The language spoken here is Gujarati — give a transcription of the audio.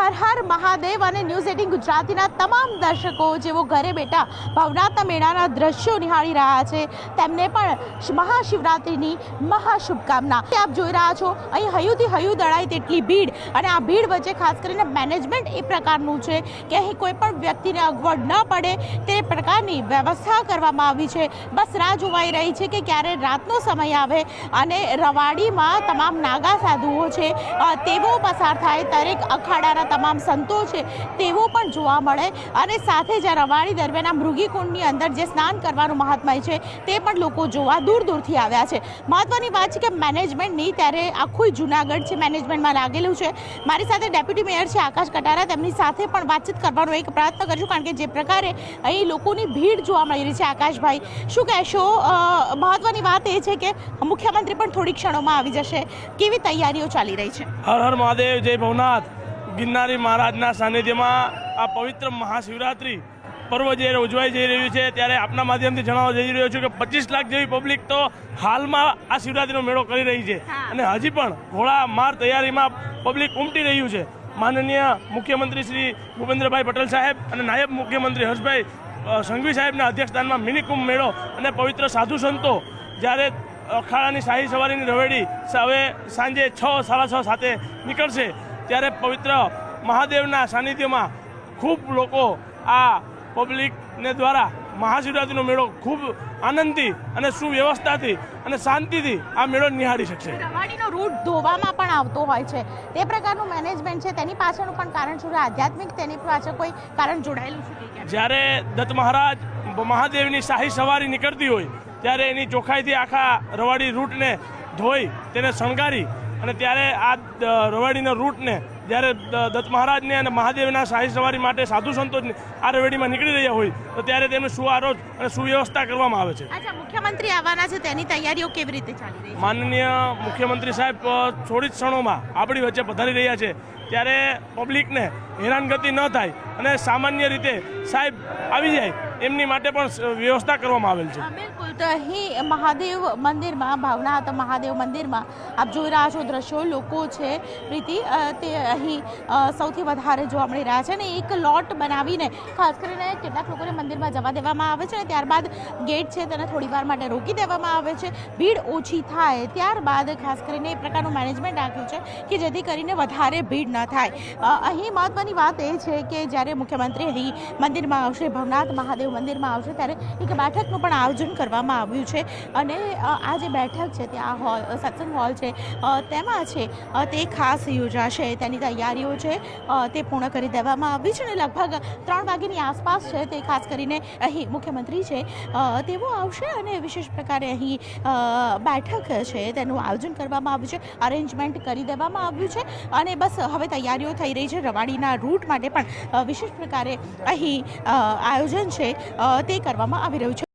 હર હર મહાદેવ અને ન્યૂઝ 18 ગુજરાતીના તમામ દર્શકો જેઓ ઘરે બેઠા ભવનાથના મેળાના દ્રશ્યો નિહાળી રહ્યા છે તેમને પણ મહાશિવરાત્રિની મહાશુભકામના। આપ જોઈ રહ્યા છો અહીં હયુથી હયુ દળાય તેટલી ભીડ અને આ ભીડ વચ્ચે ખાસ કરીને મેનેજમેન્ટ એ પ્રકારનું છે કે અહીં કોઈ પણ વ્યક્તિને અગવડ ન પડે તે પ્રકારની વ્યવસ્થા કરવામાં આવી છે। બસ રાહ જોવાઈ રહી છે કે ક્યારે રાતનો સમય આવે અને રવાડીમાં તમામ નાગા સાધુઓ છે તેઓ પસાર થાય, દરેક અખાડાના તમામ સંતો છે તેઓ પણ જોવા મળે અને સાથે જ રવાડી દરમિયાન આ મૃગીકુંડની અંદર જે સ્નાન કરવાનું મહાત્મય છે તે પણ લોકો જોવા દૂર દૂરથી આવ્યા છે। મહત્વની વાત છે કે મેનેજમેન્ટની ત્યારે આખું જૂનાગઢ છે મેનેજમેન્ટમાં લાગેલું છે। મારી સાથે ડેપ્યુટી મેયર છે આકાશ કટારા, તેમની સાથે પણ વાતચીત કરવાનો એક પ્રયત્ન કરીશું કારણ કે જે પ્રકારે અહીં લોકોની ભીડ જોવા મળી રહી છે। આકાશભાઈ, શું કહેશો? મહત્વની વાત એ છે કે મુખ્યમંત્રી પણ થોડી ક્ષણોમાં આવી જશે, કેવી તૈયારીઓ ચાલી રહી છે? હર હર મહાદેવ, જય ભવનાથ। ગિરનારી મહારાજના સાનિધ્યમાં આ પવિત્ર મહાશિવરાત્રિ પર્વ જે ઉજવાઈ જઈ રહ્યું છે ત્યારે આપના માધ્યમથી જણાવવા જઈ રહ્યો છું કે 25 લાખ જેવી પબ્લિક તો હાલમાં આ શિવરાત્રિનો મેળો કરી રહી છે અને હજી પણ ઘોડા માર તૈયારીમાં પબ્લિક ઉમટી રહ્યું છે। માનનીય મુખ્યમંત્રી શ્રી ભૂપેન્દ્રભાઈ પટેલ સાહેબ અને નાયબ મુખ્યમંત્રી હર્ષભાઈ સંઘવી સાહેબના અધ્યક્ષસ્થાનમાં મિની કુંભ મેળો અને પવિત્ર સાધુ સંતો જ્યારે અખાડાની શાહી સવારીની રવેડી હવે સાંજે 6, 6:30 સાથે નીકળશે ત્યારે પવિત્ર મહાદેવના સાનિધ્યમાં ખૂબ લોકો આ પબ્લિકને દ્વારા મહાશિવરાત્રિનો મેળો ખૂબ આનંદથી અને સુવ્યવસ્થાથી અને શાંતિથી આ મેળો નિહાળી શકશે। રવાડીનો રૂટ ધોવામાં પણ આવતો હોય છે, તે પ્રકારનું મેનેજમેન્ટ છે, તેની પાછળનું પણ કારણ શું? આધ્યાત્મિક તેની પાછળ કોઈ કારણ જોડાયેલું છે? જ્યારે દત્ત મહારાજ મહાદેવની શાહી સવારી નીકળતી હોય ત્યારે એની ચોખ્ખાઈથી આખા રવાડી રૂટને ધોઈ તેને શણગારી અને ત્યારે આ રવાડીના રૂટને જ્યારે દત્ત મહારાજને અને મહાદેવના શાહી સવારી માટે સાધુ સંતો આ રવેડીમાં નીકળી રહ્યા હોય તો ત્યારે તેમને સુઆરોજ અને સુવ્યવસ્થા કરવામાં આવે છે। અચ્છા, મુખ્યમંત્રી આવવાના છે, તેની તૈયારીઓ કેવી રીતે ચાલી રહી છે? માનનીય મુખ્યમંત્રી સાહેબ થોડી જ ક્ષણોમાં આપણી વચ્ચે પધારી રહ્યા છે ત્યારે પબ્લિકને હેરાનગતિ ન થાય અને સામાન્ય રીતે સાહેબ આવી જાય એમની માટે પણ વ્યવસ્થા કરવામાં આવેલ છે। બિલકુલ, તો અહીં મહાદેવ મંદિરમાં, ભાવનાથ મહાદેવ મંદિરમાં આપ જોઈ રહ્યા છો દ્રશ્યો, લોકો છે પ્રીતિ તે અહીં સૌથી વધારે જોવા મળી રહ્યા છે અને એક લોટ બનાવીને ખાસ કરીને કેટલાક લોકોને મંદિરમાં જવા દેવામાં આવે છે અને ત્યારબાદ ગેટ છે તેને થોડી વાર માટે રોકી દેવામાં આવે છે, ભીડ ઓછી થાય ત્યારબાદ ખાસ કરીને એ પ્રકારનું મેનેજમેન્ટ રાખ્યું છે કે જેથી કરીને વધારે ભીડ ન થાય। અહીં મહત્વની વાત એ છે કે જ્યારે મુખ્યમંત્રી અહીં મંદિરમાં આવશે, ભવનાથ મહાદેવ મંદિરમાં આવશે ત્યારે એક બેઠકનું પણ આયોજન કરવામાં આવ્યું છે અને આ જે બેઠક છે ત્યાં હોલ, સત્સંગ હોલ છે તેમાં છે તે ખાસ યોજાશે, તેની તૈયારીઓ છે તે પૂર્ણ કરી દેવામાં આવી છે અને લગભગ 3 વાગ્યાની આસપાસ છે તે ખાસ કરીને અહીં મુખ્યમંત્રી છે તેઓ આવશે અને વિશેષ પ્રકારે અહીં બેઠક છે તેનું આયોજન કરવામાં આવ્યું છે, અરેન્જમેન્ટ કરી દેવામાં આવ્યું છે અને બસ હવે તૈયારીઓ થઈ રહી છે। રવાડીના રૂટ માટે પણ વિશેષ પ્રકારે અહીં આયોજન છે તે કરવામાં આવી રહ્યું છે।